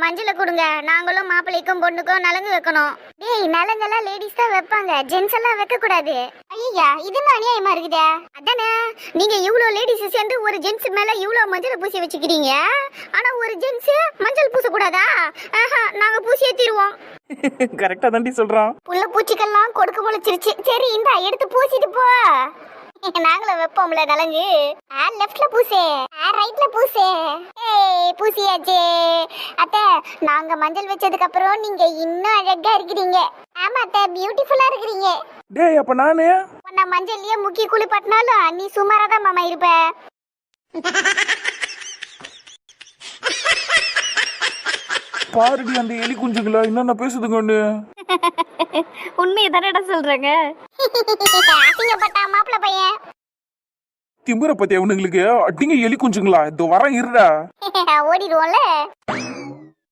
மஞ்சளை கொடுங்க, நாங்களும் மாப்பிள்ளைக்கும் பொண்ணுக்கும் நலங்கு வைக்கணும். டேய், நலங்கெல்லாம் லேடிஸ் தான் வைப்பாங்க, ஜென்ஸ் எல்லாம் வைக்க கூடாது. ஐயா, இது அநியாயமா இருக்குதே. அதானே நீங்க இவ்வளவு லேடிஸ் சேர்ந்து ஒரு ஜென்ஸ் மேல இவ்வளவு மஞ்சள் பூசி வச்சுக்கிறீங்க, ஆனா ஒரு ஜென்ஸ் மஞ்சள் பூச கூடாதா? நாங்க பூசியே தீருவோம். கரெக்டா தாண்டி சொல்றான். புள்ள பூச்சிக்கெல்லாம் கொடுக்க முளைச்சிருச்சு. சரி, இந்த எடுத்து பூசிட்டு போ. நாங்களும் வைப்போம்ல நலங்கு. லெஃப்ட்ல பூசே, ரைட்ல பூசே. ஏய், பூசியாச்சே. அத்தை, நாங்க மஞ்சள் வச்சதுக்கு அப்புறம் நீங்க இன்னும் அழகா இருக்கிறீங்க. ஆமா அத்தை, பியூட்டிஃபுல்லா இருக்கிறீங்க. டேய், அப்ப நானு உன்னை மஞ்சள்லயே முக்கி குளிப்பாட்டினாலும் நீ சுமாரா தான் மாமா இருப்ப. பாருடி அந்த எலி குஞ்சுங்களா என்னென்ன பேசுதுங்கன்னு. உண்மையை தானடா சொல்றாங்க. அசிங்கப்பட்டா மாப்பிள்ள பையன். திமுற பத்தி அவனுங்களுக்கு அடிங்க எலி குஞ்சுங்களா, இந்த வரம் இருடா. ஓடிடுவோம்ல.